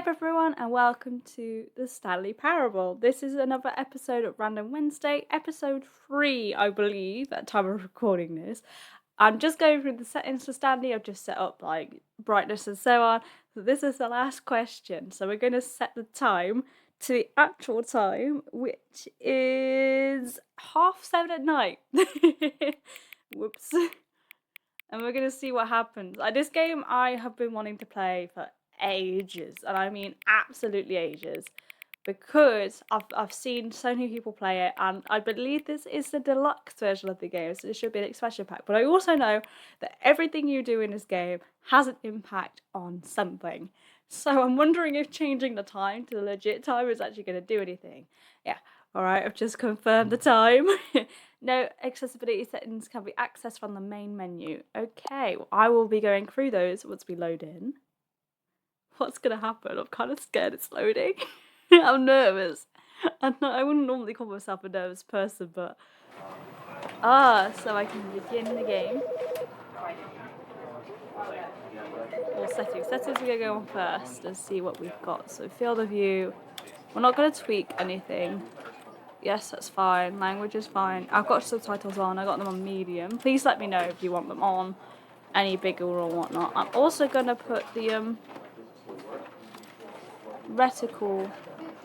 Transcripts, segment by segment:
up everyone and welcome to the Stanley Parable. This is another episode of Random Wednesday, episode 3 I believe at the time of recording this. I'm just going through the settings for Stanley. I've just set up like brightness and so on. So this is the last question. So we're going to set the time to the actual time, which is 7:30 at night. Whoops. And we're going to see what happens. This game I have been wanting to play for ages, and I mean absolutely ages, because I've seen so many people play it, and I believe this is the deluxe version of the game, so this should be an expansion pack. But I also know that everything you do in this game has an impact on something. So I'm wondering if changing the time to the legit time is actually going to do anything. Yeah, alright, I've just confirmed the time. No accessibility settings can be accessed from the main menu. Okay, well, I will be going through those once we load in. What's going to happen? I'm kind of scared it's loading. I'm nervous. I wouldn't normally call myself a nervous person, but... so I can begin the game. Or settings. Settings we're going to go on first and see what we've got. So field of view. We're not going to tweak anything. Yes, that's fine. Language is fine. I've got subtitles on. I got them on medium. Please let me know if you want them on any bigger or whatnot. I'm also going to put the reticle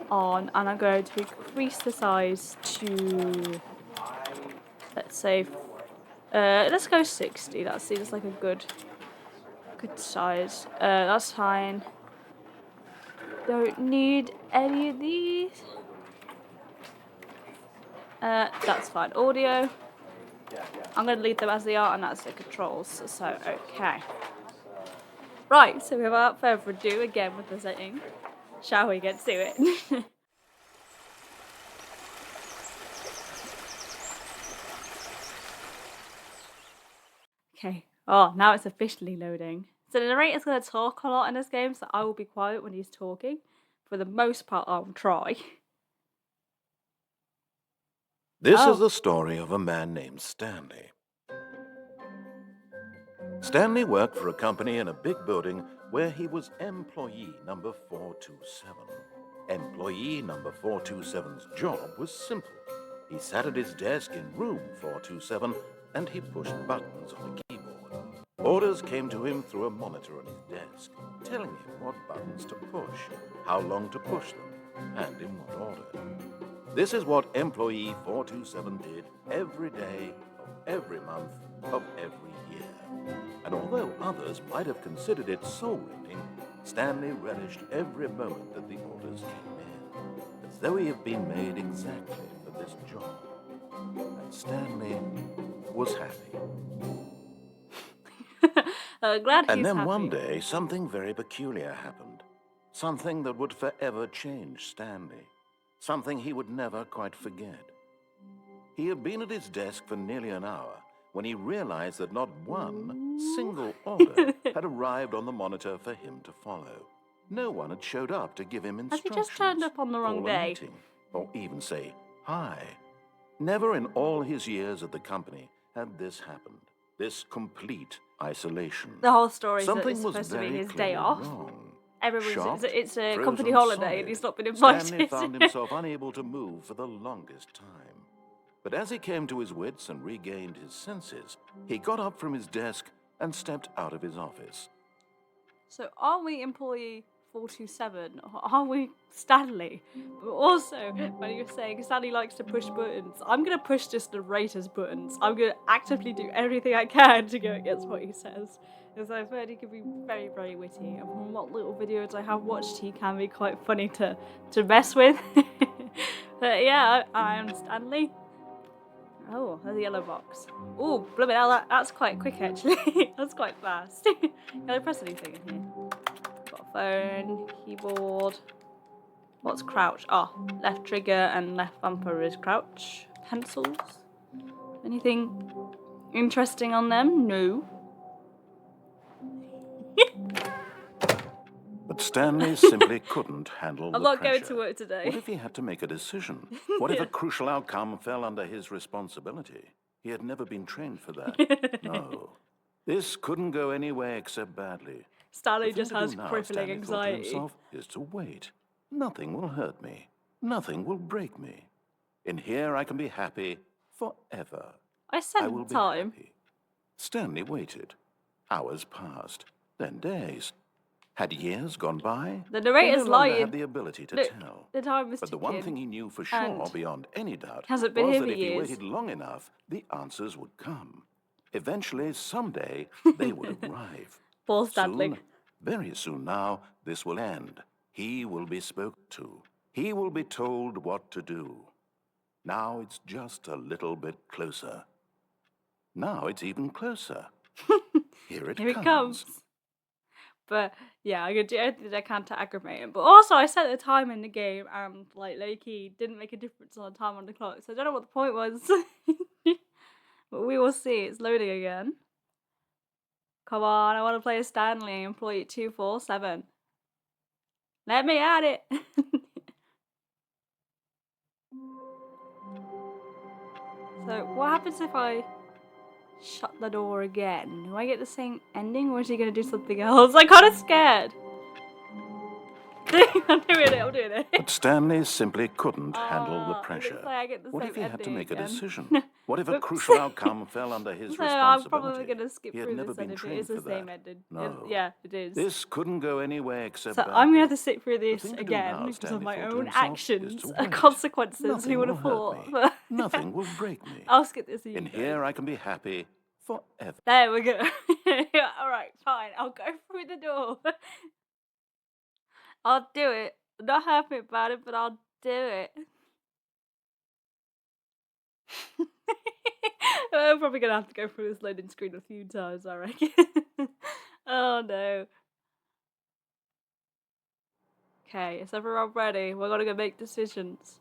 on, and I'm going to increase the size to, let's say, let's go 60. That seems like a good size. That's fine. Don't need any of these. That's fine. Audio, I'm going to leave them as they are, and that's the controls, so okay. Right, so without further ado, again with the setting, shall we get to it? Okay, now it's officially loading. So the narrator's going to talk a lot in this game, so I will be quiet when he's talking. For the most part, I'll try. This is the story of a man named Stanley. Stanley worked for a company in a big building where he was employee number 427. Employee number 427's job was simple. He sat at his desk in room 427 and he pushed buttons on a keyboard. Orders came to him through a monitor on his desk, telling him what buttons to push, how long to push them, and in what order. This is what employee 427 did every day of every month of every year. And although others might have considered it soul-rending, Stanley relished every moment that the orders came in, as though he had been made exactly for this job. And Stanley was happy. Glad he's and then happy. One day, something very peculiar happened. Something that would forever change Stanley. Something he would never quite forget. He had been at his desk for nearly an hour when he realized that not one single order had arrived on the monitor for him to follow. No one had showed up to give him instructions. Has he just turned up on the wrong day? Meeting, or even say hi. Never in all his years at the company had this happened. This complete isolation. The whole story is that Something it's was supposed to be very his day clearly off. wrong. It's a Shocked, company frozen holiday solid, and he's not been invited. Stanley found himself unable to move for the longest time. But as he came to his wits and regained his senses, he got up from his desk and stepped out of his office. So are we employee 427 or are we Stanley? But also, when you're saying Stanley likes to push buttons, I'm going to push this narrator's buttons. I'm going to actively do everything I can to go against what he says. Because I've heard he can be very, very witty. And from what little videos I have watched, he can be quite funny to mess with. But yeah, I'm Stanley. Oh, there's a yellow box. Oh, blooming hell, that's quite quick actually. That's quite fast. Can I press anything in here? Got a phone, keyboard. What's crouch? Left trigger and left bumper is crouch. Pencils. Anything interesting on them? No. But Stanley simply couldn't handle the pressure. I'm not going to work today. What if he had to make a decision? What if a crucial outcome fell under his responsibility? He had never been trained for that. No. This couldn't go any way except badly. Stanley The thing just to do has now, crippling Stanley thought to anxiety. himself, is to wait. Nothing will hurt me. Nothing will break me. In here I can be happy forever. I said I at will the be time. happy. Stanley waited. Hours passed, then days. Had years gone by? The He no narrator's longer lying. had the ability to Look, tell. the time was But the one ticking, thing he knew for sure, and beyond any doubt, hasn't been was here that for if he years. waited long enough, the answers would come. Eventually, someday, they would arrive. Poor Stanley. Soon, very soon now, this will end. He will be spoken to. He will be told what to do. Now it's just a little bit closer. Now it's even closer. Here it Here it comes. comes. But yeah, I could do everything I can to aggravate him. But also, I set the time in the game, and like low-key didn't make a difference on the time on the clock. So I don't know what the point was. But we will see. It's loading again. Come on, I want to play as Stanley, employee 247. Let me at it. So what happens if I shut the door again? Do I get the same ending, or is he going to do something else? I'm kind of scared. I'm doing it. But Stanley simply couldn't handle the It pressure. looks like I get the What same if he had to ending make a again. decision? What if a Whoops. crucial outcome fell under his So I'm responsibility? probably going to skip He had through never this then been if it trained is the for same that. ending. No. Yeah, it is. This couldn't go anywhere except So badly. I'm going to have to sit through The this thing to do again now, because of Stanley my thought to own himself, is actions to and wait. consequences. Nothing Who would will have hurt thought? me. Nothing will break me. I'll skip this. In here I can be happy forever. There we go. Yeah, alright, fine. I'll go through the door. I'll do it. I'm not happy about it, but I'll do it. I'm probably gonna have to go through this loading screen a few times, I reckon. Oh no. Okay, is everyone ready? We're gonna go make decisions.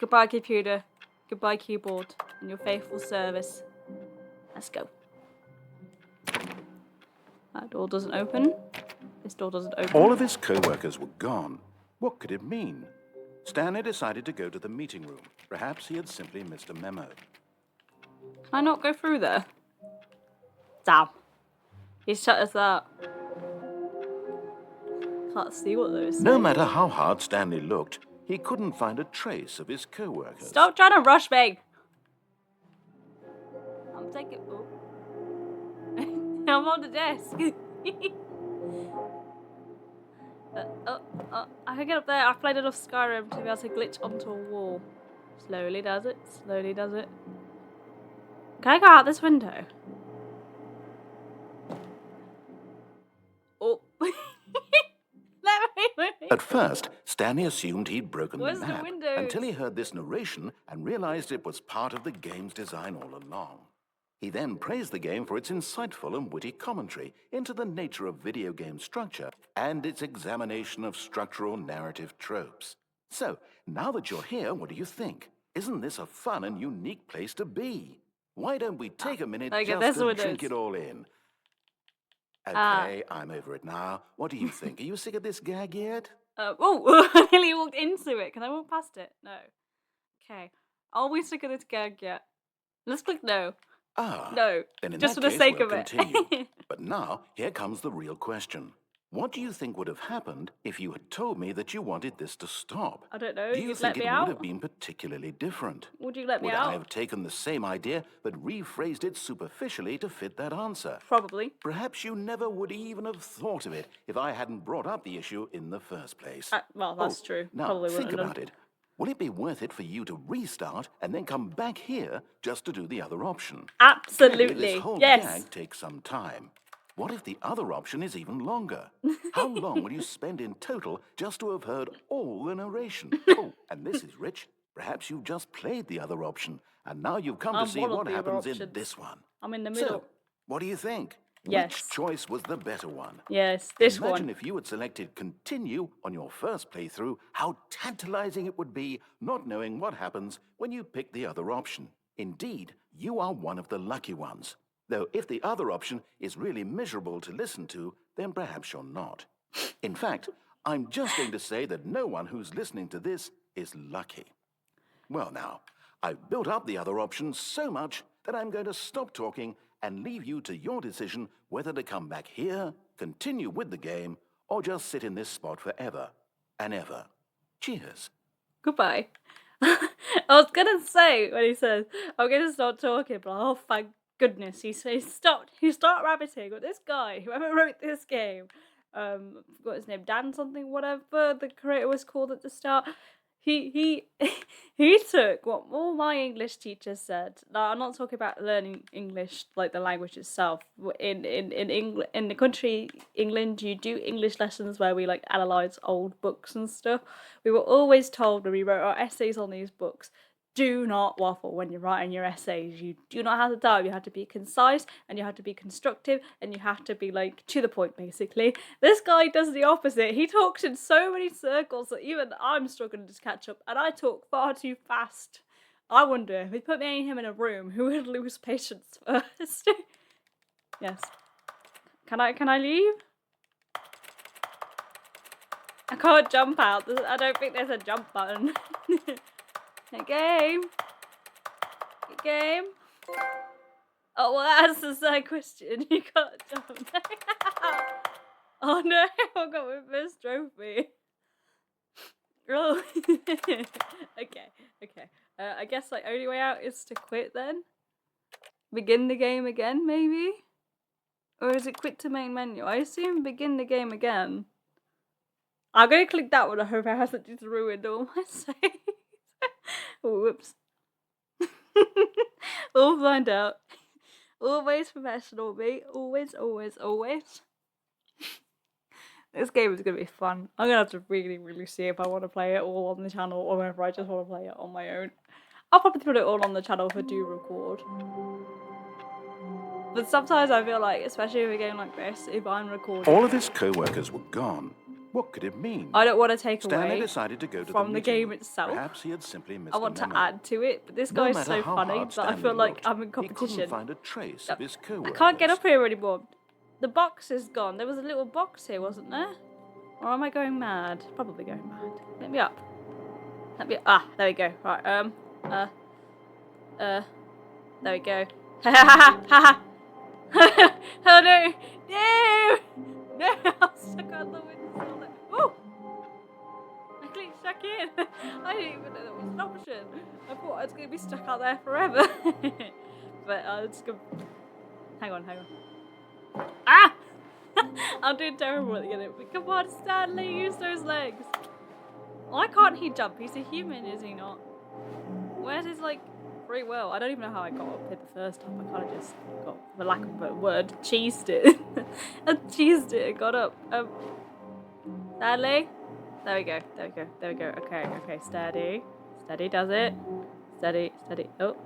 Goodbye, computer. Goodbye, keyboard. And your faithful service. Let's go. That door doesn't open. This door doesn't open. All of his co-workers were gone. What could it mean? Stanley decided to go to the meeting room. Perhaps he had simply missed a memo. Can I not go through there? Damn. He's shut us out. Can't see what those say. No matter how hard Stanley looked, he couldn't find a trace of his co-workers. Stop trying to rush me. I'm taking. Oh. I'm on the desk. I can get up there. I've played enough Skyrim to be able to glitch onto a wall. Slowly does it. Slowly does it. Can I go out this window? Oh. Let me. At first, Stanley assumed he'd broken Where's the the map window? until he heard this narration and realized it was part of the game's design all along. He then praised the game for its insightful and witty commentary into the nature of video game structure and its examination of structural narrative tropes. So, now that you're here, what do you think? Isn't this a fun and unique place to be? Why don't we take a minute Okay, just that's to what it drink is. it all in? Okay, I'm over it now. What do you think? Are you sick of this gag yet? Oh, I nearly walked into it. Can I walk past it? No. Okay. Are we sick of this gag yet? Let's click no. No. Then in Just that for the case, sake we'll of it. continue. But now, here comes the real question. What do you think would have happened if you had told me that you wanted this to stop? I don't know. Do you You'd think let me it out? would have been particularly different? Would you let me Would out? I have taken the same idea but rephrased it superficially to fit that answer? Probably. Perhaps you never would even have thought of it if I hadn't brought up the issue in the first place. Well, that's true. Now, Probably think wouldn't have about it. Will it be worth it for you to restart and then come back here just to do the other option? Clearly, Absolutely. this whole Yes. gag takes some time. What if the other option is even longer? How long will you spend in total just to have heard all the narration? Oh, and this is rich. Perhaps you've just played the other option, and now you've come I'm to see one of what the other happens in options. this one. I'm in the middle. So, what do you think? Yes. Which choice was the better one? Yes, this Imagine one. if you had selected continue on your first playthrough, how tantalizing it would be not knowing what happens when you pick the other option. Indeed, you are one of the lucky ones. Though if the other option is really miserable to listen to, then perhaps you're not. In fact, I'm just going to say that no one who's listening to this is lucky. Well now, I've built up the other option so much that I'm going to stop talking and leave you to your decision whether to come back here continue with the game, or just sit in this spot forever and ever. Cheers. Goodbye. I was gonna say when he says, I'm gonna start talking, but oh, thank goodness, he stopped rabbiting. But this guy, whoever wrote this game, forgot his name, Dan something, whatever the creator was called at the start. He he took what all my English teachers said. Now, I'm not talking about learning English like the language itself. In England, in the country England, you do English lessons where we like analyze old books and stuff. We were always told when we wrote our essays on these books, do not waffle when you're writing your essays. You do not have to time. You have to be concise and you have to be constructive and you have to be like to the point, basically. This guy does the opposite. He talks in so many circles that even I'm struggling to catch up, and I talk far too fast. I wonder if we put me and him in a room, who would lose patience first? Yes. Can I leave? I can't jump out. I don't think there's a jump button. Game. Game. Oh, well, that's the side question. You can't jump. Oh no, I got my first trophy. Oh. Okay. I guess like only way out is to quit then. Begin the game again, maybe? Or is it quit to main menu? I assume begin the game again. I'm gonna click that one. I hope I hasn't just ruined all my saves. Oh, whoops. We'll find out. Always professional, me. Always. This game is going to be fun. I'm going to have to really see if I want to play it all on the channel or whether I just want to play it on my own. I'll probably put it all on the channel if I do record. But sometimes I feel like, especially with a game like this, if I'm recording... All of his co-workers were gone. What could it mean? I don't want to take Stanley away decided to go to from the game meeting. itself. Perhaps he had simply missed I want the to memo. add to it, but this guy's so funny that I feel like I'm in He competition. couldn't find a trace of his I co-workers. can't get up here anymore. The box is gone. There was a little box here, wasn't there? Or am I going mad? Probably going mad. Let me up. There we go. Right, there we go. Ha. Oh no! No! I'm stuck on the window. Oh! I clicked stuck in. I didn't even know that was an option. I thought I was going to be stuck out there forever. But I'll just go. Hang on. Ah! I'm doing terrible at the end. Come on, Stanley, use those legs. Why can't he jump? He's a human, is he not? Where's his, like, free will? I don't even know how I got up here the first time. I kind of just got, for lack of a better word, cheesed it. I cheesed it and got up. Stanley? There we go. Okay, steady. Steady does it. Steady. Oh.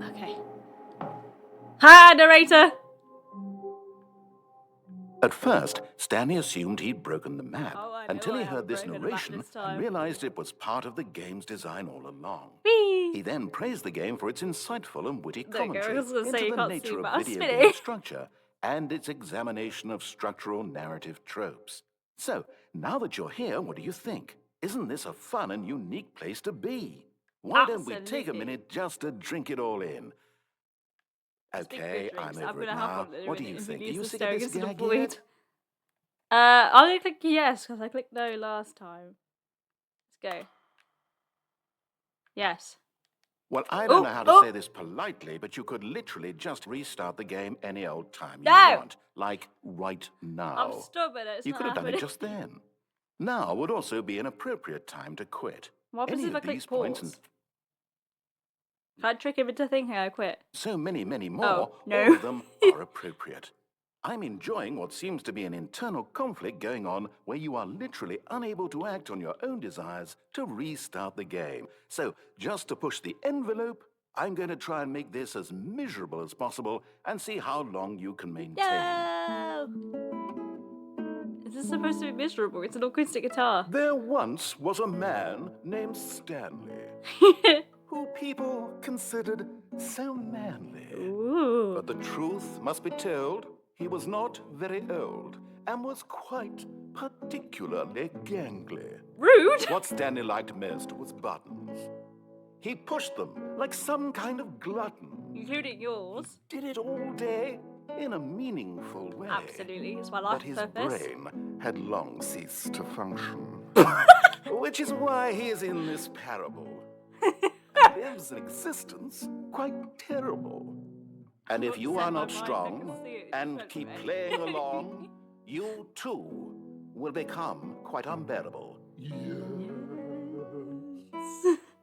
Okay. Hi, narrator! At first, Stanley assumed he'd broken the map until he I heard this haven't broken the map narration this time. and realized it was part of the game's design all along. Whee! He then praised the game for its insightful and witty There you go. I commentary was gonna say into you the can't see, nature but of I'm video spinning. game structure and its examination of structural narrative tropes. So, now that you're here, what do you think? Isn't this a fun and unique place to be? Why don't we take a Absolutely. minute just to drink it all in? Okay, I'm over it now. What do you think? Are you sick of this gag yet? I'm gonna click yes because I clicked no last time. Let's go. Yes. Well, I don't know how to say this politely, but you could literally just restart the game any old time you want. Like right now. I'm stubborn. It's You not could have done it happening. just then. Now would also be an appropriate time to quit. What happens Any if I of click these points pause? and Can I trick him into thinking I quit? so many more, Oh, no. all of them are appropriate. I'm enjoying what seems to be an internal conflict going on where you are literally unable to act on your own desires to restart the game. So, just to push the envelope, I'm going to try and make this as miserable as possible and see how long you can maintain. No! Is this supposed to be miserable? It's an acoustic guitar. There once was a man named Stanley, who people considered so manly. Ooh. But the truth must be told, he was not very old and was quite particularly gangly. Rude! What Stanley liked most was buttons. He pushed them like some kind of glutton. Including yours. Did it all day, in a meaningful way. Absolutely, it's my But life his purpose. brain had long ceased to function. Which is why he is in this parable. And lives an existence quite terrible. And if you are not strong and keep playing along, you too will become quite unbearable.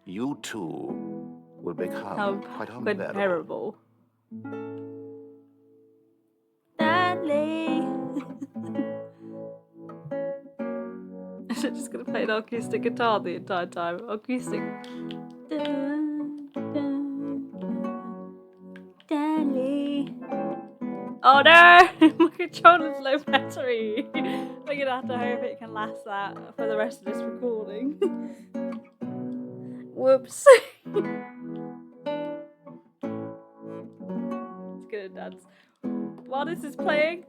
You too will become quite unbearable. Stanley. I'm just gonna play the acoustic guitar the entire time. Acoustic. Stanley. Oh no! My controller's low battery. We're gonna have to hope it can last that for the rest of this recording. Whoops. It's gonna dance. While this is playing,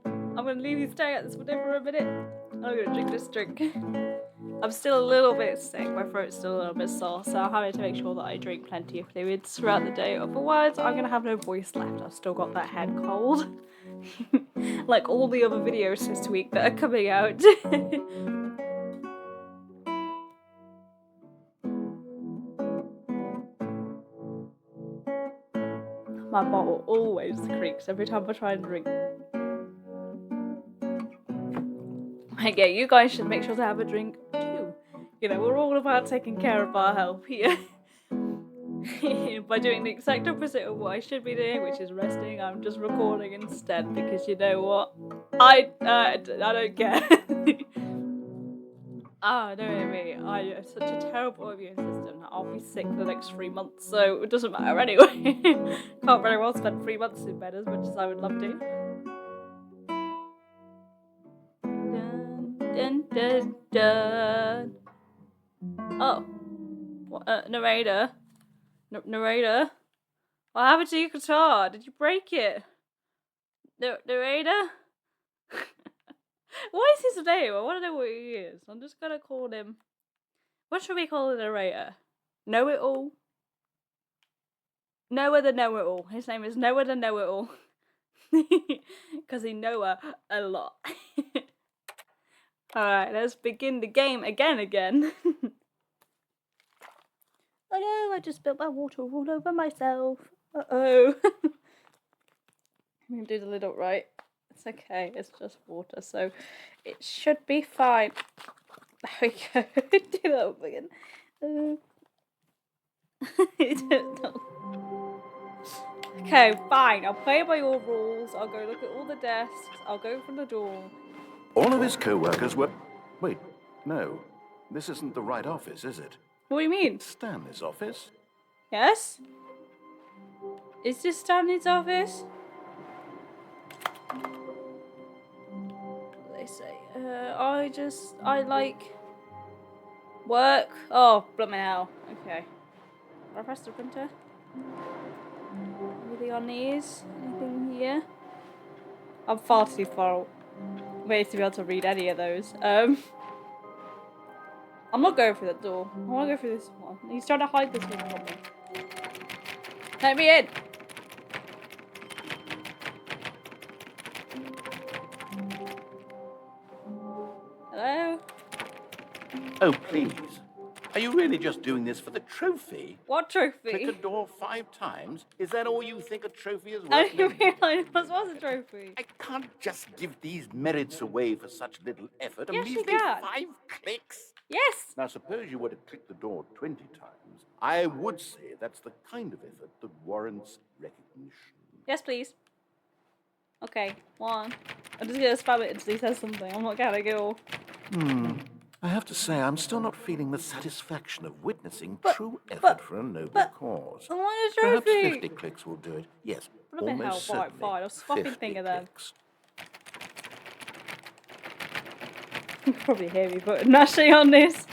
I'm gonna leave you staring at this window for a minute. I'm gonna drink this drink. I'm still a little bit sick, my throat's still a little bit sore, so I'm having to make sure that I drink plenty of fluids throughout the day, otherwise I'm gonna have no voice left. I've still got that head cold. Like all the other videos this week that are coming out. My bottle always creaks every time I try and drink. Yeah, you guys should make sure to have a drink too. You know, we're all about taking care of our health here. By doing the exact opposite of what I should be doing, which is resting, I'm just recording instead because you know what? I don't care. Don't hit me. I have such a terrible immune system that I'll be sick for the next 3 months, so it doesn't matter anyway. Can't very well spend 3 months in bed as much as I would love to. Dun, dun, dun. Oh. What, narrator? Narrator? What happened to your guitar? Did you break it? Narrator? What is his name? I want to know what he is. I'm just gonna call him... What should we call the narrator? Know-it-all? Noah the Know-it-all. His name is Noah the Know-it-all. Because he know a lot. Alright, let's begin the game again. Oh no, I just spilled my water all over myself. Uh-oh. I'm gonna do the lid up right. It's okay, it's just water, so it should be fine. There we go. Do that up again. Okay, fine. I'll play by your rules. I'll go look at all the desks. I'll go from the door. All of his co-workers were... Wait, no. This isn't the right office, is it? What do you mean? Stanley's office? Yes? Is this Stanley's office? They say, I like work. Oh, blooming hell. Okay. Will I press the printer? Anything on these? Anything here? I'm far too far away to be able to read any of those. I'm not going through that door. I want to go through this one. He's trying to hide this one from me. Let me in! Hello? Oh, please. Are you really just doing this for the trophy? What trophy? Click a door 5 times? Is that all you think a trophy is worth? I didn't realise this was a trophy. I can't just give these merits away for such little effort. Yes, A you measly can. 5 clicks. Yes! Now, suppose you were to click the door 20 times. I would say that's the kind of effort that warrants recognition. Yes, please. Okay, 1. I'm just gonna spam it until he says something. I'm not gonna go. I have to say, I'm still not feeling the satisfaction of witnessing true effort but- for a noble but- cause. I want a Perhaps trophy! 50 clicks will do it. Yes, Blooming hell, almost fine, certainly. fine. I'll fucking 50 think of them. clicks. You can probably hear me putting mashing on this.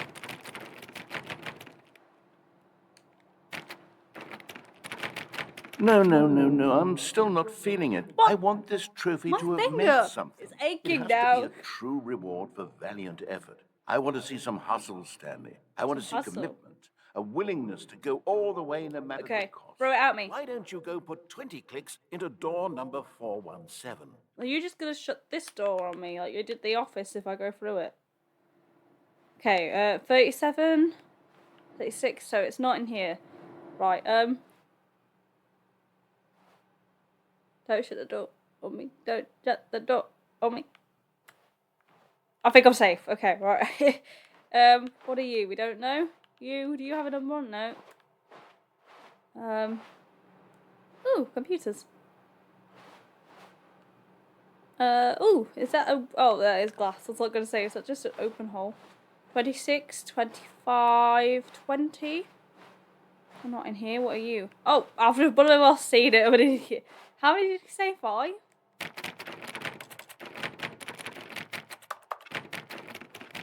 No, I'm still not feeling it. What? I want this trophy My to have finger meant something. is aching it has now. to be a true reward for valiant effort. I want to see some hustle, Stanley. I want to see hustle. commitment. a willingness to go all the way no matter the Okay, cost. throw it at me. Why don't you go put 20 clicks into door number 417? Are you just gonna shut this door on me like you did the office if I go through it? Okay, 37, 36, so it's not in here. Right, don't shut the door on me. Don't shut the door on me. I think I'm safe. Okay, right. What are you? We don't know. You, do you have a number on? No. Ooh, computers. Ooh, is that a, oh, that is glass. That's what I was going to say. Is that just an open hole? 26, 25, 20. I'm not in here. What are you? Oh, after one of us seen it, I'm an idiot. How many did you say? 5?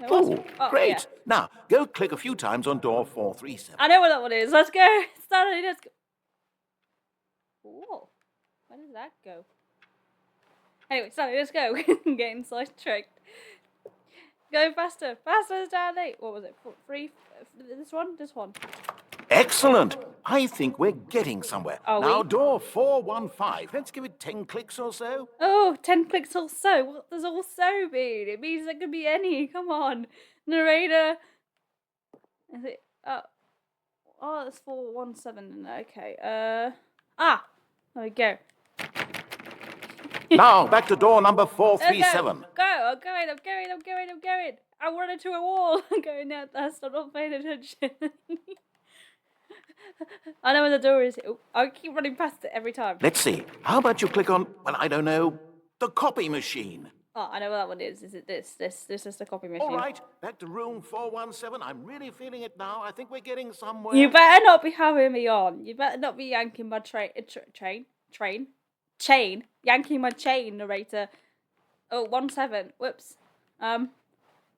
Oh, great. Yeah. Now, go click a few times on door 437. I know what that one is. Let's go. Stanley, let's go. Whoa. Where did that go? Anyway, Stanley, let's go. I'm getting sidetracked. Go faster. Faster, Stanley. What was it? 3? This one? This one. Excellent. I think we're getting somewhere. Are now, we? door 415. Let's give it 10 clicks or so. Oh, 10 clicks or so. What does also mean? It means there could be any. Come on. Narrator. Is it? Oh, that's 417. Okay. There we go. Now, back to door number 437. Go. I'm going. I run into a wall. I'm going now. I'm not paying attention. I know where the door is. Oh, I keep running past it every time. Let's see. How about you click on, well, I don't know, the copy machine? Oh, I know what that one is. Is it this? This is the copy machine. All right, back to room 417. I'm really feeling it now. I think we're getting somewhere. You better not be having me on. You better not be yanking my chain. Yanking my chain, narrator. Oh, 17. Whoops.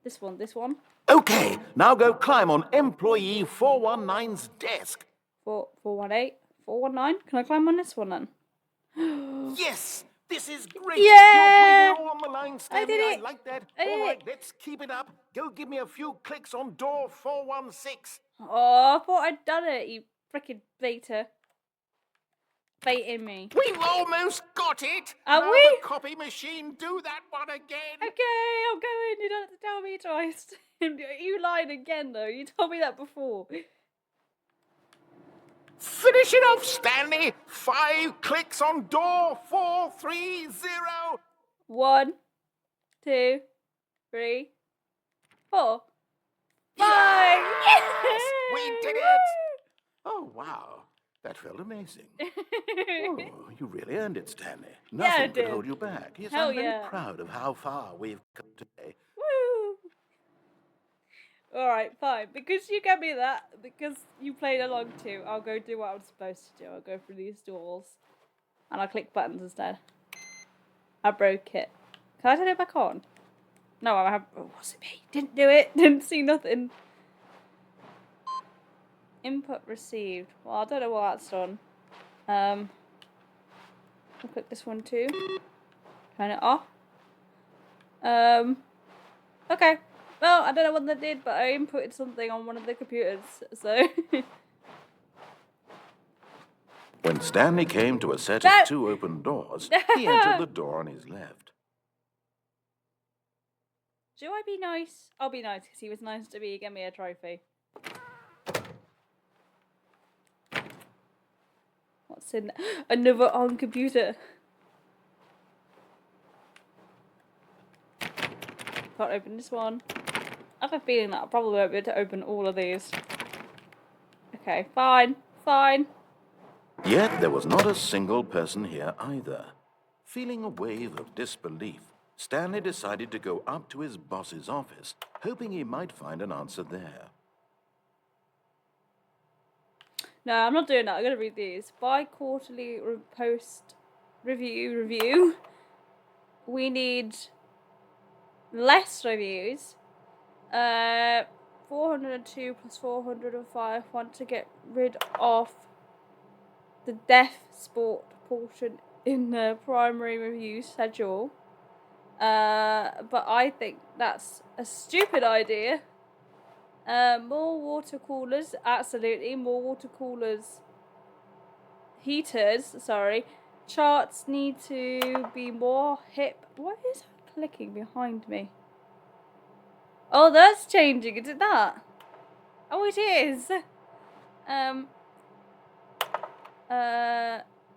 This one. Okay, now go climb on employee 419's desk. 418. 419. Can I climb on this one then? Yes, this is great. Yeah! You're doing it all on the line, Stanley. I did it. I like that. I did All right, it. let's keep it up. Go give me a few clicks on door 416. Oh, I thought I'd done it, you freaking beta. Baiting me. We've almost got it. Are now we? The copy machine, do that one again. Okay, I'm going. You don't have to tell me twice. You lied again, though. You told me that before. Finish it off, Stanley. 5 clicks on door 430. 1, 2, 3, 4, 5. Yes! We did it! Oh, wow. That felt amazing. Oh, you really earned it, Stanley. Nothing I could did. hold you back. Yes, Hell I'm very yeah. proud of how far we've come today. Woo! Alright, fine. Because you gave me that, because you played along too, I'll go do what I'm supposed to do. I'll go through these doors. And I'll click buttons instead. I broke it. Can I turn it back on? No, I have. Oh, was it me? Didn't do it. Didn't see nothing. Input received. Well, I don't know what that's done. I'll click this one too. Turn it off. Okay. Well, I don't know what that did, but I inputted something on one of the computers, so. When Stanley came to a set No. of 2 open doors, he entered the door on his left. Should I be nice? I'll be nice because he was nice to me. He gave me a trophy. What's in another on computer? Can't open this one. I have a feeling that I probably won't be able to open all of these. Okay, fine. Yet there was not a single person here either. Feeling a wave of disbelief, Stanley decided to go up to his boss's office, hoping he might find an answer there. No, I'm not doing that. I'm going to read these. Bi-quarterly post review. We need less reviews. 402 plus 405 want to get rid of the deaf sport portion in the primary review schedule. But I think that's a stupid idea. More water coolers, absolutely. More water coolers. Heaters, sorry. Charts need to be more hip. What is that clicking behind me? Oh, that's changing. Is it that? Oh, it is.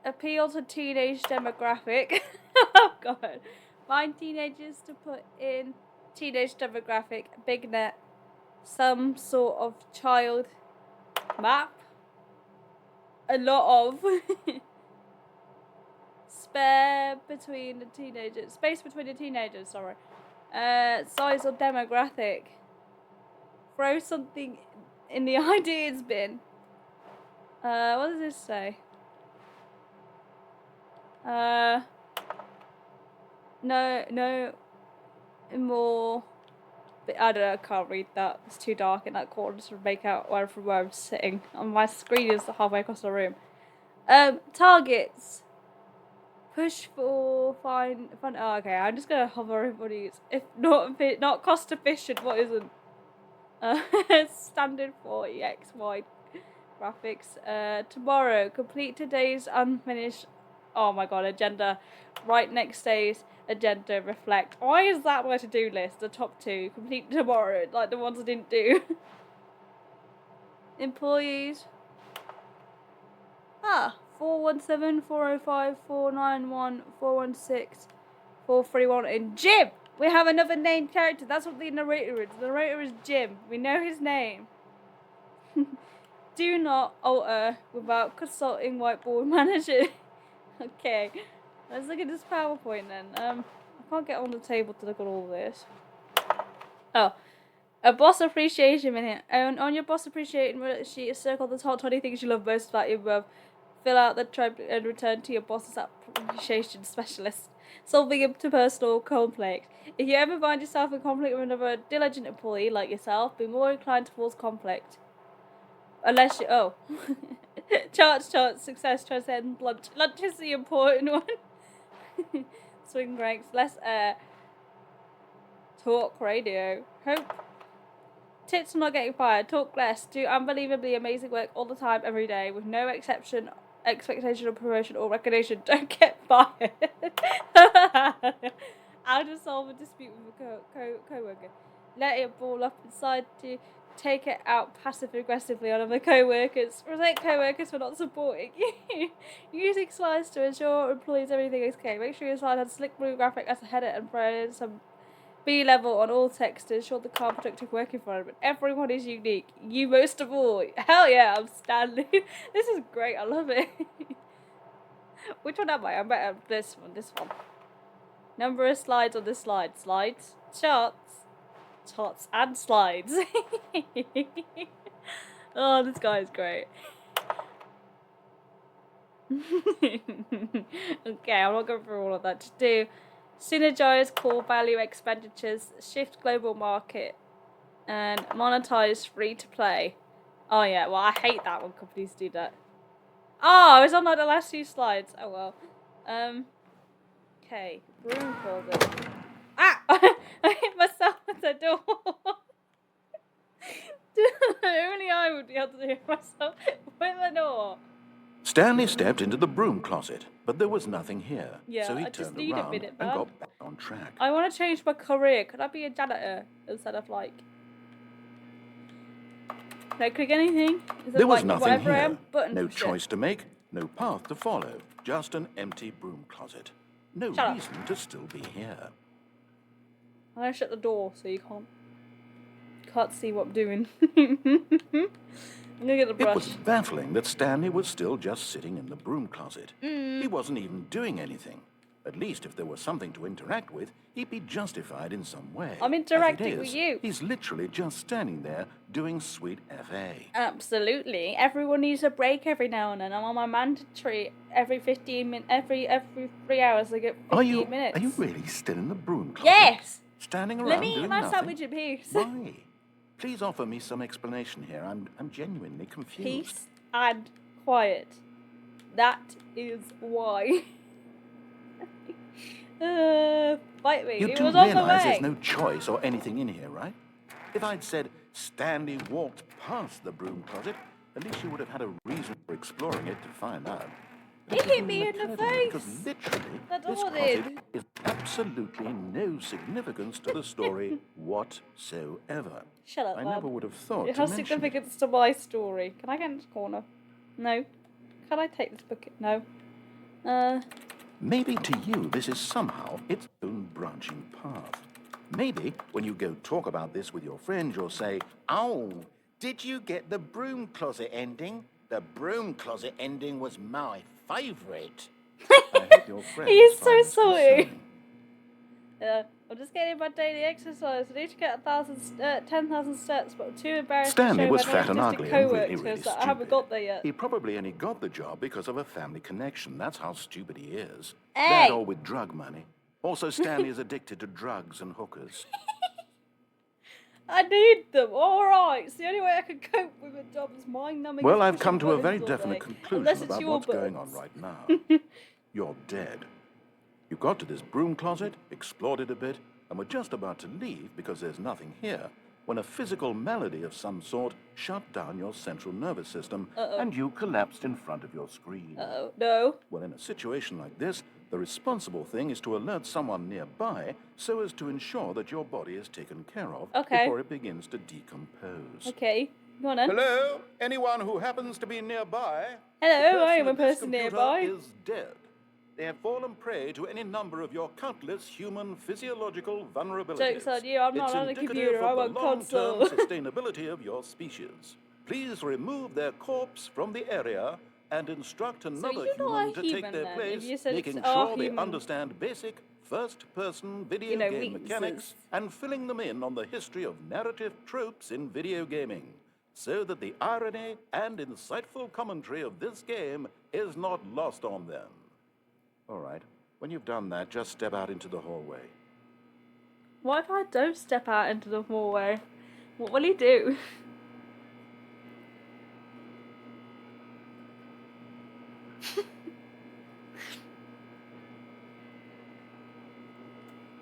Appeal to teenage demographic. Oh god. Find teenagers to put in teenage demographic, big net, some sort of child map. A lot of space between the teenagers, sorry. Size or demographic. Throw something in the ideas bin. What does this say? No more. I don't know, I can't read that. It's too dark in that corner to make out from where I'm sitting. And my screen is halfway across the room. Targets. Push for fun. Oh, okay. I'm just gonna hover everybody's. If not cost efficient, what isn't? Standard 40xy graphics. Tomorrow, complete today's unfinished. Oh my god, agenda. Right next day's agenda. Reflect. Why is that my to-do list? The top 2 complete tomorrow, like the ones I didn't do. Employees. 417, 405, 491, 416, 431 in Jim! We have another named character. That's what the narrator is. The narrator is Jim. We know his name. Do not alter without consulting whiteboard manager. Okay. Let's look at this PowerPoint then. I can't get on the table to look at all this. Oh. A boss appreciation minute. On your boss appreciation sheet, circle the top 20 things you love most about your above. Fill out the tribe and return to your boss's appreciation specialist. Solving interpersonal conflict. If you ever find yourself in conflict with another diligent employee like yourself, be more inclined towards conflict. Unless you... Oh. Charts, success, transcend, lunch. Lunch is the important one. Swing ranks, less air. Talk radio. Hope. Tips for not getting fired. Talk less. Do unbelievably amazing work all the time, every day, with no expectation of promotion or recognition. Don't get fired. How to solve a dispute with a co-worker. Let it ball up inside to take it out passive-aggressively on other co-workers. Resent co-workers for not supporting you. Using slides to ensure employees everything is okay. Make sure your slide has a slick blue graphic as a header and throw in some B-level on all text to ensure the calm, productive work environment. Everyone is unique. You most of all. Hell yeah, I'm Stanley. This is great. I love it. Which one am I? I'm better at this one. Number of slides on this slide. Slides. Charts and slides. Oh, this guy is great. Okay, I'm not going through all of that. Just do synergize core value expenditures, shift global market, and monetize free to play. Oh yeah, well I hate that when companies do that. Oh, I was on like the last few slides. Oh well. Okay, broom closet. Ah! I hit myself at the door. Only I would be able to hit myself with the door. Stanley stepped into the broom closet, but there was nothing here. Yeah, so he I just turned need around a minute, and man. got back on track. I want to change my career. Could I be a janitor instead of like... Can I click anything? There was nothing whatever here. I am? Button No for choice shit. to make, no path to follow. Just an empty broom closet. No Shut reason to still be here. I'm going to shut the door so you can't see what I'm doing. I'm going to get the brush. It was baffling that Stanley was still just sitting in the broom closet. He wasn't even doing anything. At least if there was something to interact with, he'd be justified in some way. I'm interacting with you. He's literally just standing there doing sweet FA. Absolutely. Everyone needs a break every now and then. I'm on my mandatory every 15 minutes, every 3 hours I get 15 minutes. Are you really still in the broom closet? Yes! Standing around Let me eat doing my nothing? sandwich in peace. Why? Please offer me some explanation here. I'm genuinely confused. Peace and quiet. That is why. Fight me. You It do was on the realize way. there's no choice or anything in here, right? If I'd said Stanley walked past the broom closet, at least you would have had a reason for exploring it to find out. He hit me in the face! Because literally, The this door closet did. is absolutely no significance to the story whatsoever. Shut up, I man. never would have thought It to has mention it. significance to my story. Can I get in this corner? No. Can I take this book? No. Maybe to you this is somehow its own branching path. Maybe when you go talk about this with your friends, you'll say, "Oh, did you get the broom closet ending? The broom closet ending was my favourite." I hope your friends He is so find this sorry. concerning. I'm just getting my daily exercise. I need to get 10,000 steps, but I'm too embarrassed Stanley to show was my fat and non-autistic ugly and really, co-workers really that I haven't stupid. got there yet. He probably only got the job because of a family connection. That's how stupid he is. Hey! That or with drug money. Also, Stanley is addicted to drugs and hookers. I need them. All right. It's the only way I can cope with a job is mind-numbing. Well, as I've pushing come to a buttons very all definite day. conclusion Unless it's about your what's going on buttons. right now. You're dead. You got to this broom closet, explored it a bit, and were just about to leave because there's nothing here, when a physical malady of some sort shut down your central nervous system, and you collapsed in front of your screen. Uh-oh. No. Well, in a situation like this, the responsible thing is to alert someone nearby so as to ensure that your body is taken care of before it begins to decompose. Okay. Go on then. Hello? Anyone who happens to be nearby? Hello, The I am a at this person computer nearby. is dead. They have fallen prey to any number of your countless human physiological vulnerabilities. Joke's on you, I'm not on a It's indicative computer, of I'm the on console. long-term sustainability of your species. Please remove their corpse from the area and instruct another you're not human a to human take their then, place, if you said making it's our sure they human. understand basic first-person video You know, game weaknesses. mechanics and filling them in on the history of narrative tropes in video gaming, so that the irony and insightful commentary of this game is not lost on them. All right, when you've done that, just step out into the hallway. What if I don't step out into the hallway? What will he do?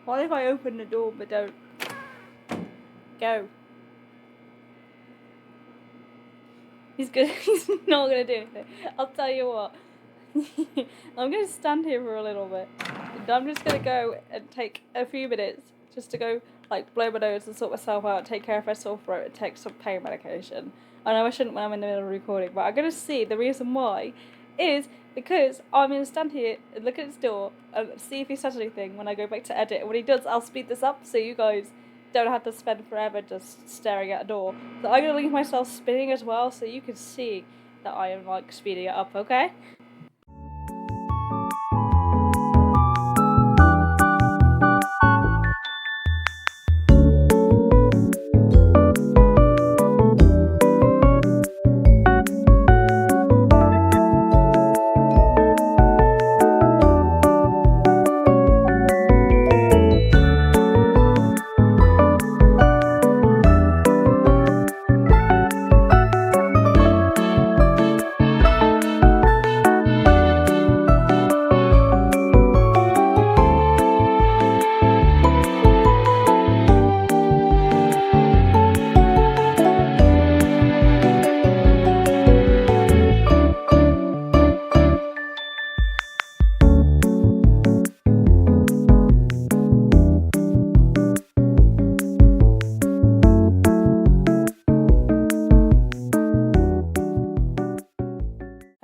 What if I open the door but don't go? He's not gonna do anything. I'll tell you what. I'm gonna stand here for a little bit. And I'm just gonna go and take a few minutes just to go like blow my nose and sort myself out, take care of my sore throat and take some pain medication. I know I shouldn't when I'm in the middle of recording, but I'm gonna see the reason why is because I'm gonna stand here and look at his door and see if he says anything when I go back to edit. And when he does, I'll speed this up so you guys don't have to spend forever just staring at a door. So I'm gonna leave myself spinning as well so you can see that I am like speeding it up, okay?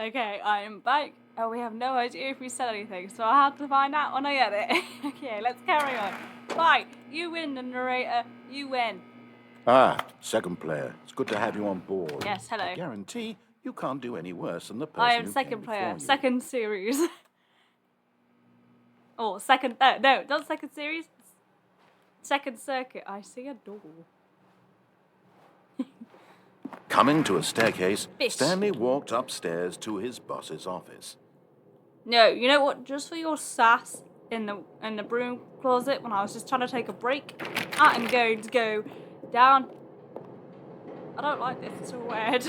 Okay, I am back. Oh, we have no idea if we said anything, so I'll have to find out when I edit. Okay, let's carry on. Right, you win, the narrator. You win. Ah, second player. It's good to have you on board. Yes, hello. I guarantee you can't do any worse than the person I am who second came player, before you. second series. Oh, second. No, not second series. Second circuit. I see a door. Coming to a staircase, Fish. Stanley walked upstairs to his boss's office. No, you know what? Just for your sass in the broom closet when I was just trying to take a break, I am going to go down. I don't like this. It's all weird.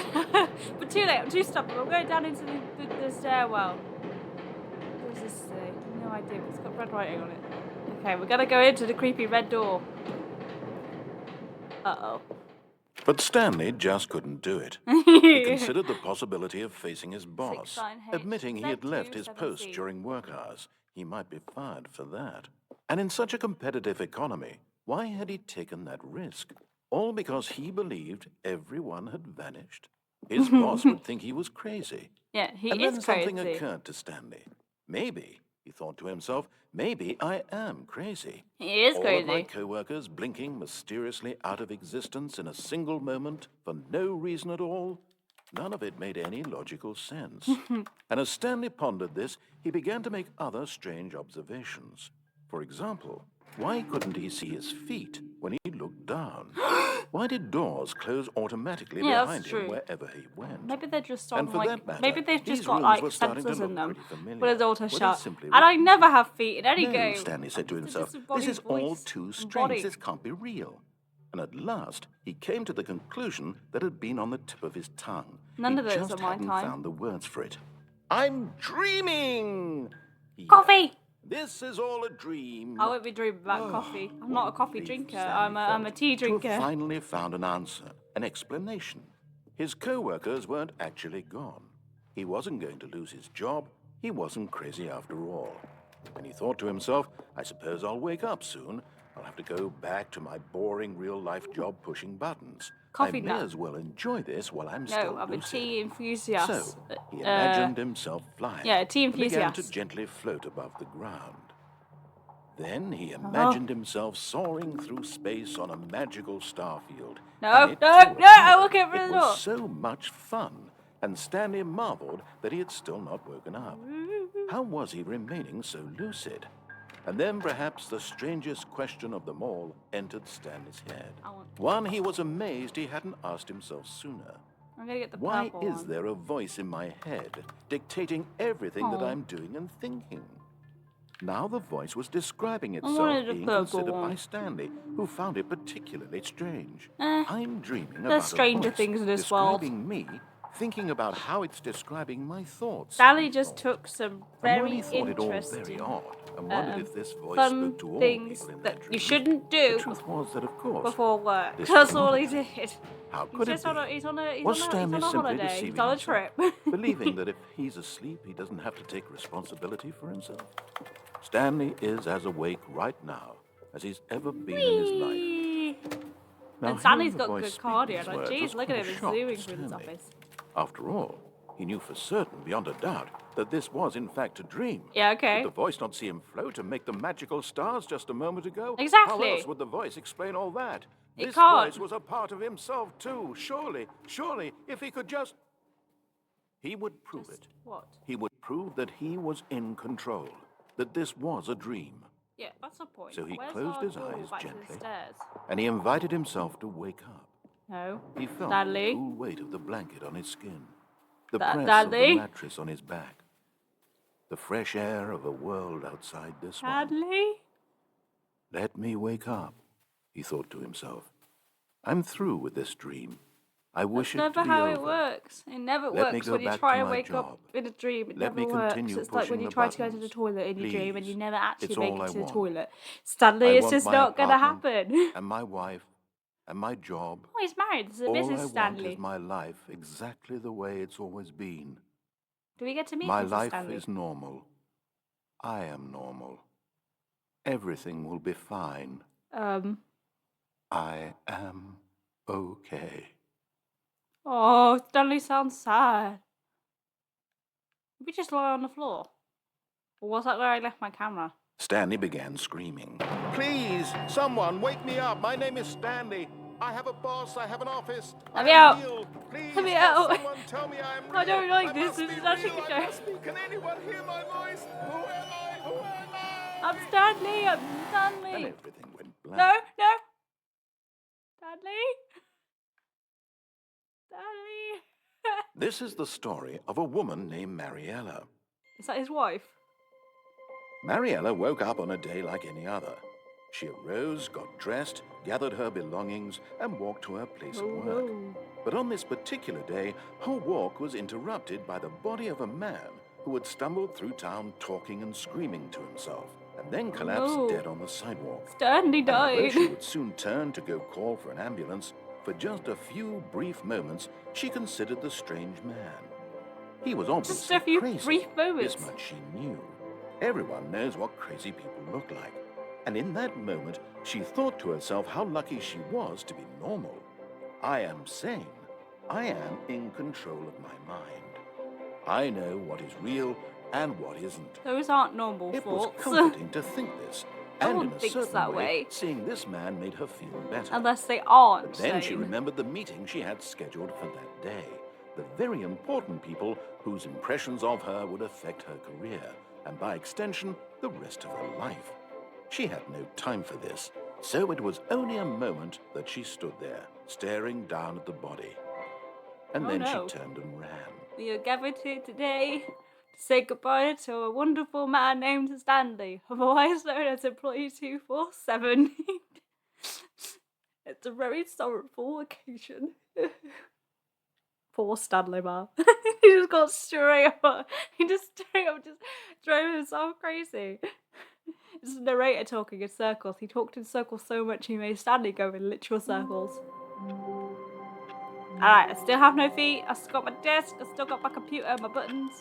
But too late. I'm too stubborn. I'm going down into the stairwell. What does this say? No idea. But it's got red writing on it. Okay, we're gonna go into the creepy red door. Uh-oh. But Stanley just couldn't do it. He considered the possibility of facing his boss, admitting he had left his post during work hours. He might be fired for that. And in such a competitive economy, why had he taken that risk? All because he believed everyone had vanished? His boss would think he was crazy. Yeah, he and is then something crazy. occurred to Stanley. Maybe, he thought to himself, maybe I am crazy. He is All crazy. of my co-workers blinking mysteriously out of existence in a single moment for no reason at all? None of it made any logical sense. And as Stanley pondered this, he began to make other strange observations. For example, why couldn't he see his feet when he looked down? Why did doors close automatically behind him wherever he went? Maybe they're just on, And for like, that matter, maybe they've these just got, rooms like, were starting to sensors in look them pretty familiar. with the door Were they shut. simply And I repeating? never have feet in any No, game. Stanley said to It's himself, just this is all voice too and strange. body. This can't be real. And at last, he came to the conclusion that had been on the tip of his tongue. None he of those just are my hadn't time. found the words for it. I'm dreaming! He Coffee! yelled. This is all a dream. I won't be dreaming about coffee. I'm not a coffee relief drinker. Stanley I'm a felt tea to drinker. have finally found an answer, an explanation. His co-workers weren't actually gone. He wasn't going to lose his job. He wasn't crazy after all. And he thought to himself, I suppose I'll wake up soon. I'll have to go back to my boring real-life job pushing buttons. Coffee I may nut. as well enjoy this while I'm still No, I'm a lucid. tea enthusiast. So, he imagined himself flying. yeah, tea and began to enthusiast. gently float above the ground. Then he imagined himself soaring through space on a magical starfield. No, And it no, too no, I will appeared. get rid of It the door. was so much fun, and Stanley marveled that he had still not woken up. How was he remaining so lucid? And then perhaps the strangest question of them all entered Stanley's head. One he was amazed he hadn't asked himself sooner. I'm gonna get the Why purple is one. there a voice in my head dictating everything that I'm doing and thinking? Now the voice was describing itself wanted a being purple considered by one. Stanley, who found it particularly strange. Eh, I'm dreaming there's about stranger a voice things in this world. describing me, thinking about how it's describing my thoughts. Stanley he just thought. took some And while very he thought it all very interesting, odd and wondered if this voice fun spoke to all things people in that their you dreams, shouldn't the do truth was that, of course, before work. this That's was all not he a dream. did. How He's could it just on a, be? he's on a, he's Was on a, Stanley he's on a simply holiday. deceiving He's on a himself, trip. believing that if he's asleep, he doesn't have to take responsibility for himself? Stanley is as awake right now as he's ever been in his life. Whee! Now, And Stanley's hearing the got voice good speak cardio. these Like, words geez, was look quite at a him shock zooming to through this Stanley. office. After all, he knew for certain, beyond a doubt, that this was in fact a dream. Yeah, okay. Did the voice not see him float and make the magical stars just a moment ago? Exactly. How else would the voice explain all that? It This can't. voice was a part of himself too. Surely, if he could just... He would prove it. What? He would prove that he was in control, that this was a dream. Yeah, that's the point. So he Where's closed our his door eyes back to the gently, stairs? and he invited himself to wake up. No. He felt Stanley? the cool weight of the blanket on his skin, the Stanley? press of the mattress on his back, the fresh air of a world outside this one. Stanley? Let me wake up, he thought to himself. I'm through with this dream. I wish That's it to never be how over. it works. It never Let me works go when you back try to and my wake job. up in a dream. It Let me never works. continue It's like when pushing you the try to go to the buttons. toilet in your dream and you Please. never actually It's make all it I to the want. toilet. Stanley, I it's want just my not gonna apartment happen. and my wife and my job. Oh, he's married. This is All Mrs. I Stanley. want is my life exactly the way it's always been. Do we get to meet My Mrs. life Stanley? is normal. I am normal. Everything will be fine. I am okay. Oh, Stanley sounds sad. Did we just lie on the floor? Or was that where I left my camera? Stanley began screaming. Please, someone, wake me up. My name is Stanley. I have a boss. I have an office. Let me out. Please, Let me out. someone tell me I am real. I don't like this. must This be is actually real. a I joke. must be. Can anyone hear my voice? Who am I? Who am I? I'm Stanley. I'm And Stanley. everything went blank. No, no. Stanley. Stanley. This is the story of a woman named Mariella. Is that his wife? Mariella woke up on a day like any other. She arose, got dressed, gathered her belongings, and walked to her place of work. But on this particular day, her walk was interrupted by the body of a man who had stumbled through town talking and screaming to himself, and then collapsed No. dead on the sidewalk. Stanley And although died. she would soon turn to go call for an ambulance, for just a few brief moments, she considered the strange man. He was obviously Just a few crazy. brief moments. This much she knew. Everyone knows what crazy people look like. And in that moment, she thought to herself how lucky she was to be normal. I am sane. I am in control of my mind. I know what is real and what isn't. Those aren't normal It thoughts. was comforting to think this. No And one in a thinks certain that way, way. seeing this man made her feel better. Unless they aren't Then she sane. remembered the meeting she had scheduled for that day. The very important people whose impressions of her would affect her career, and by extension, the rest of her life. She had no time for this, so it was only a moment that she stood there, staring down at the body. And then no. she turned and ran. We are gathered here today to say goodbye to a wonderful man named Stanley, otherwise known as Employee 247. It's a very sorrowful occasion. Poor Stanley, man. He just got straight up. He just straight up just drove himself crazy. It's the narrator talking in circles. He talked in circles so much he made Stanley go in literal circles. Alright, I still have no feet. I still got my desk. I still got my computer, my buttons.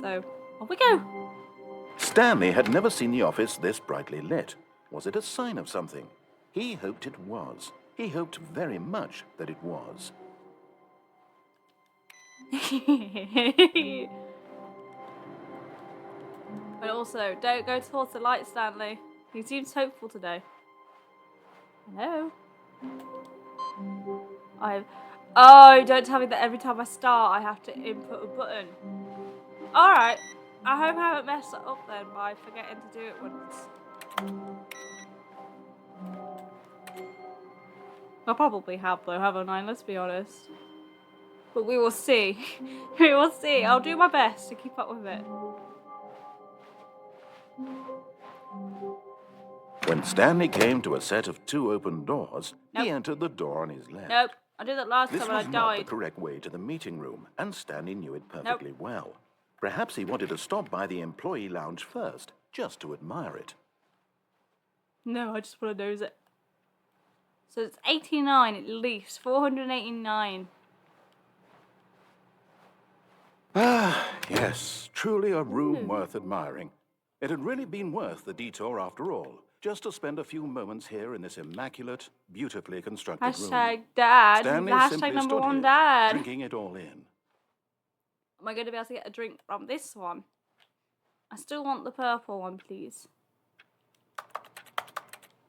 So, off we go. Stanley had never seen the office this brightly lit. Was it a sign of something? He hoped it was. He hoped very much that it was. But also, don't go towards the light, Stanley. He seems hopeful today. Hello? Oh, don't tell me that every time I start I have to input a button. Alright. I hope I haven't messed it up then by forgetting to do it once. I probably have though, haven't I? Let's be honest. But we will see. We will see. I'll do my best to keep up with it. When Stanley came to a set of 2 open doors, Nope. he entered the door on his left. Nope. I did that last This time and was I not the died. correct way to the meeting room, and Stanley knew it perfectly well. Perhaps he wanted to stop by the employee lounge first, just to admire it. No, I just want to nose it. So it's 89 at least. 489. Ah, yes, truly a room worth admiring. It had really been worth the detour after all, just to spend a few moments here in this immaculate, beautifully constructed room. Hashtag dad. Stanley Hashtag simply number stood 1 here, dad. drinking it all in. Am I going to be able to get a drink from this one? I still want the purple one, please.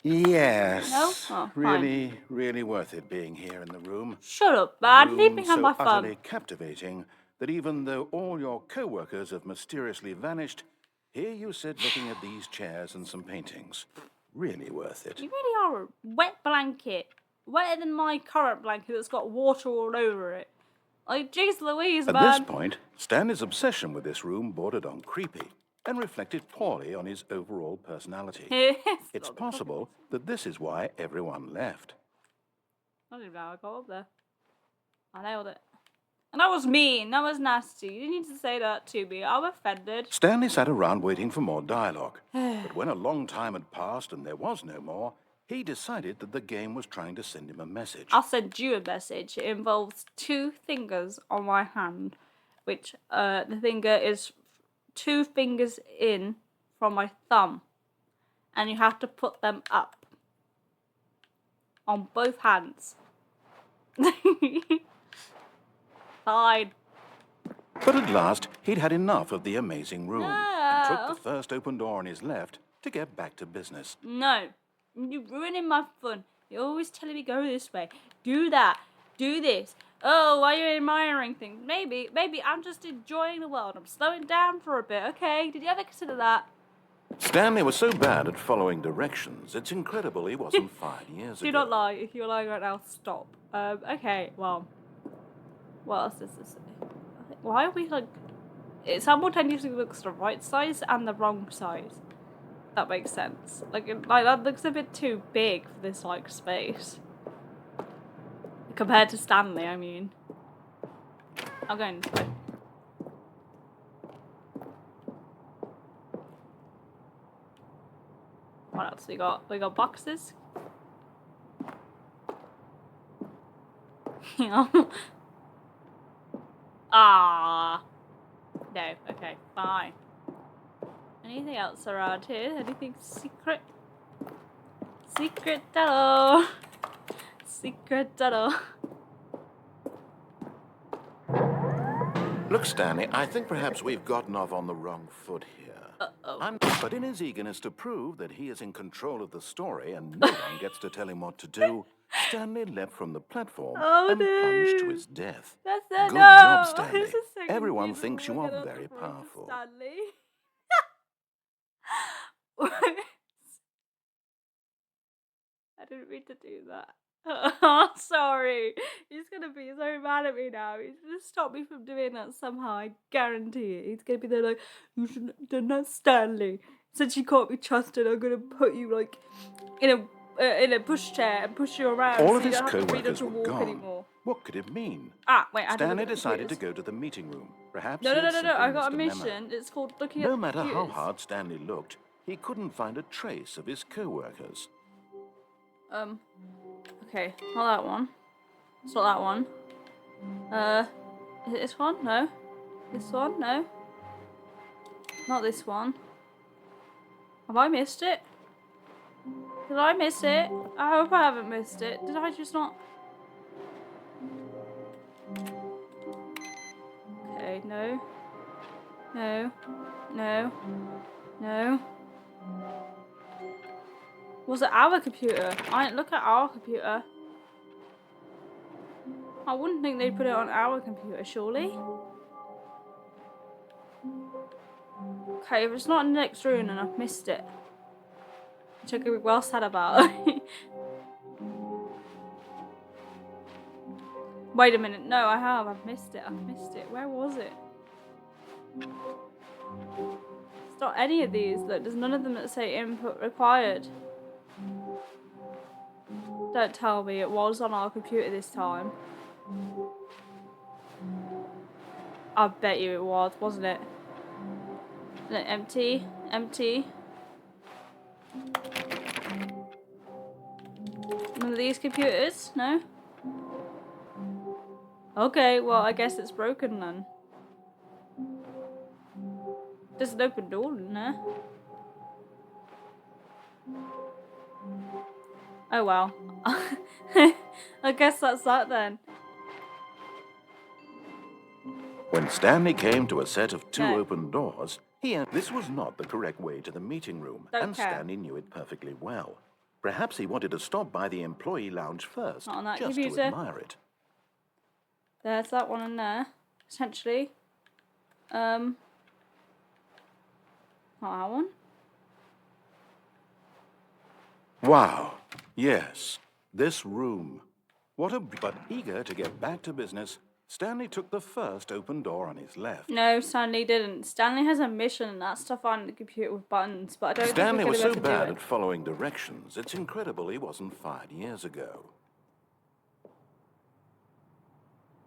Yes. No? Oh, really, really worth it being here in the room. Shut up, man. Leave me Room have so my fun. utterly captivating that even though all your co-workers have mysteriously vanished, here you sit looking at these chairs and some paintings. Really worth it. You really are a wet blanket. Wetter than my current blanket that's got water all over it. Like, jeez Louise, At man. this point, Stanley's obsession with this room bordered on creepy and reflected poorly on his overall personality. It's possible that this is why everyone left. I don't even know how I got up there. I nailed it. And that was mean. That was nasty. You didn't need to say that to me. I'm offended. Stanley sat around waiting for more dialogue. But when a long time had passed and there was no more, he decided that the game was trying to send him a message. I'll send you a message. It involves 2 fingers on my hand, which the finger is 2 fingers in from my thumb, and you have to put them up on both hands. Fine. But at last, he'd had enough of the amazing room and took No. the first open door on his left to get back to business. No. You're ruining my fun. You're always telling me go this way. Do that. Do this. Oh, why are you admiring things? Maybe I'm just enjoying the world. I'm slowing down for a bit, okay? Did you ever consider that? Stanley was so bad at following directions, it's incredible he wasn't 5 years ago. Do not lie. If you're lying right now, stop. Okay, well. What else is this? Why are we like... It simultaneously looks the right size and the wrong size. That makes sense. Like that looks a bit too big for this, like, space. Compared to Stanley, I mean. I'm going this way. What else we got? We got boxes. Ah. No. Okay. Fine. Anything else around here? Anything secret? Secret tunnel. Secret tunnel. Look, Stanley, I think perhaps we've gotten off on the wrong foot here. Uh-oh. But in his eagerness to prove that he is in control of the story and no one gets to tell him what to do, Stanley leapt from the platform and plunged to his death. That's Good job, Stanley. This is so Everyone confusing. thinks you We're are gonna very have to prove powerful. Stanley. I didn't mean to do that. Oh, sorry. He's gonna be so mad at me now. He's gonna stop me from doing that somehow. I guarantee it. He's gonna be there like, you shouldn't have done that, Stanley. Since you can't be trusted, I'm gonna put you like in a pushchair and push you around. All so of you his don't have to co-workers were walk gone. anymore. What could it mean? Ah, wait. I Stanley decided to go to the meeting room. Perhaps No. he had simply I got a missed mission. memo. It's called looking at No matter how computers. hard Stanley looked, he couldn't find a trace of his co-workers. Okay, not that one. It's not that one. Is it this one? No. This one? No. Not this one. Have I missed it? Did I miss it? I hope I haven't missed it. Did I just not? Okay, no. No. No. No. Was it our computer? I didn't look at our computer. I wouldn't think they'd put it on our computer, surely. Okay, if it's not in the next room and I've missed it, which I could be well sad about. Wait a minute. No, I have. I've missed it. I've missed it. Where was it? It's not any of these. Look, there's none of them that say input required. Don't tell me it was on our computer this time. I bet you it was, wasn't it? Isn't it empty? Empty. None of these computers? No? Okay, well, I guess it's broken then. There's an open door in there. Oh well. I guess that's that then. When Stanley came to a set of two No. open doors, this was not the correct way to the meeting room, Don't and care. Stanley knew it perfectly well. Perhaps he wanted to stop by the employee lounge first, Not on that just computer. to admire it. There's that one in there, potentially. Not that one. Wow, yes, this room. But eager to get back to business, Stanley took the first open door on his left. No, Stanley didn't. Stanley has a mission and that stuff on the computer with buttons, but I don't Stanley think we're was gonna so be able to bad do at following directions, it's incredible he wasn't fired years ago.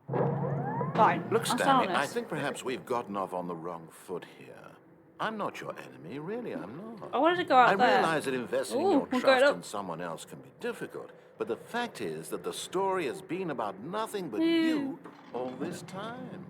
it. Fine. Look, I'll stand Stanley, on I this. think perhaps we've gotten off on the wrong foot here. I'm not your enemy, really, I'm not. I wanted to go out I there. realize that investing Ooh, your we're going trust up. in someone else can be difficult, but the fact is that the story has been about nothing but you all this time.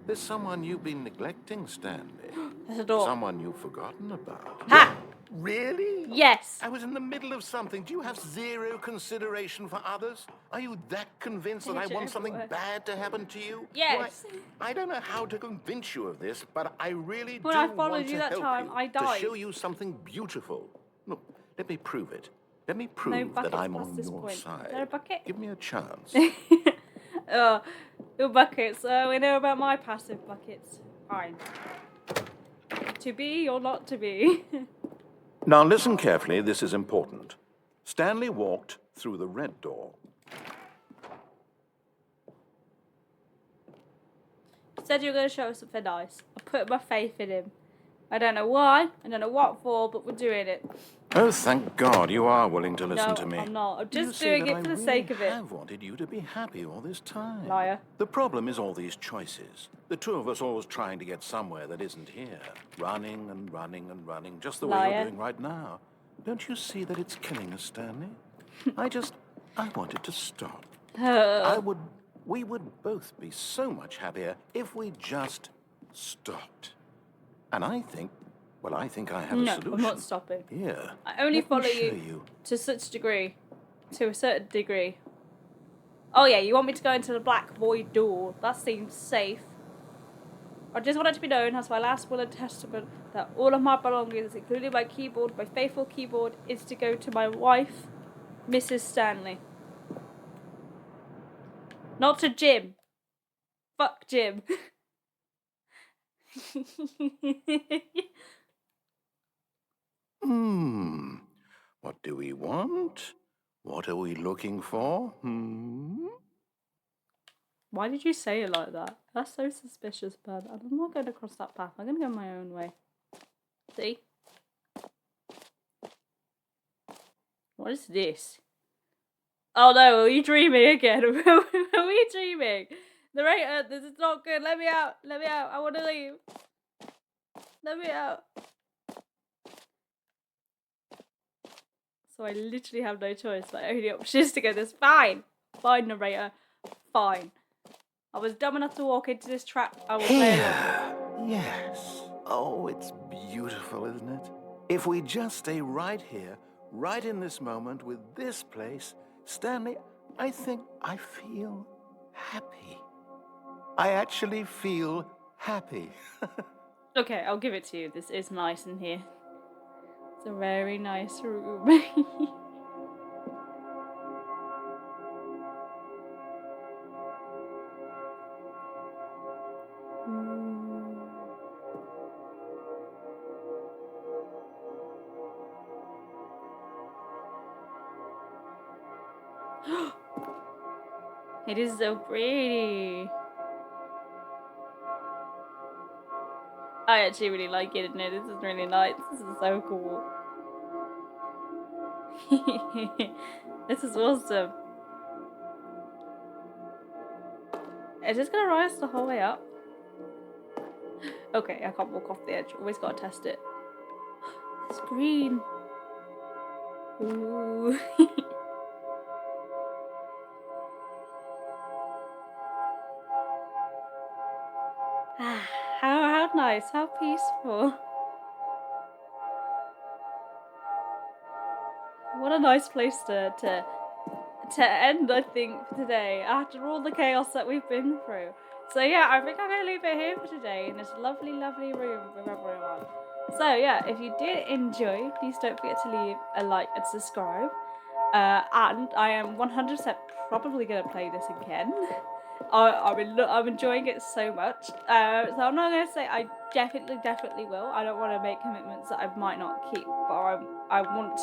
There's someone you've been neglecting, Stanley. There's a door. Someone you've forgotten about. Ha! Really? Yes. I was in the middle of something. Do you have zero consideration for others? Are you that convinced that I want something bad to happen to you? Yes. Why, I don't know how to convince you of this, but I really When do I followed want you to that help time, you, I to died. show you something beautiful. Look, let me prove it. Let me No prove buckets that I'm past on this your point. side. Is there a bucket? Give me a chance. Oh, your buckets. We know about my passive buckets. Fine. To be or not to be? Now listen carefully, this is important. Stanley walked through the red door. Said you were going to show us something nice. I put my faith in him. I don't know why, I don't know what for, but we're doing it. Oh, thank God you are willing to listen No, to me. I'm not. I'm You just see doing that it for I the sake really of it. have wanted you to be happy all this time. Liar. The problem is all these choices. The two of us always trying to get somewhere that isn't here. Running and running and running, just the way Liar. you're doing right now. Don't you see that it's killing us, Stanley? I want it to stop. We would both be so much happier if we just stopped. And I think I have a solution. No, I'm not stopping. Here. I only follow you to such a degree. To a certain degree. Oh yeah, you want me to go into the black void door. That seems safe. I just want it to be known as my last will and testament that all of my belongings, including my keyboard, my faithful keyboard, is to go to my wife, Mrs. Stanley. Not to Jim. Fuck Jim. What do we want? What are we looking for? Why did you say it like that? That's so suspicious, bud. I'm not going to cross that path. I'm going to go my own way. See? What is this? Oh no, are you dreaming again? Are we dreaming? Narrator, this is not good. Let me out. Let me out. I want to leave. Let me out. So I literally have no choice. My only option is to go this. Fine. Fine, narrator. Fine. I was dumb enough to walk into this trap. I will play along. Yes. Oh, it's beautiful, isn't it? If we just stay right here, right in this moment with this place, Stanley, I think I feel happy. I actually feel happy. Okay, I'll give it to you. This is nice in here. It's a very nice room. It is so pretty. I actually really like it, isn't it? This is really nice. This is so cool. This is awesome. Is this gonna rise the whole way up? Okay, I can't walk off the edge. Always gotta test it. It's green. Ooh. How nice, how peaceful. What a nice place to end, I think, today, after all the chaos that we've been through. So yeah, I think I'm going to leave it here for today in this lovely, lovely room with everyone. So yeah, if you did enjoy, please don't forget to leave a like and subscribe. And I am 100% probably going to play this again. I'm enjoying it so much. So I'm not going to say I definitely will. I don't want to make commitments that I might not keep, but I want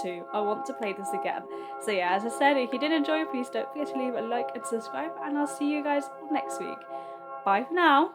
to play this again. So yeah, as I said, if you did enjoy, please don't forget to leave a like and subscribe, and I'll see you guys next week. Bye for now.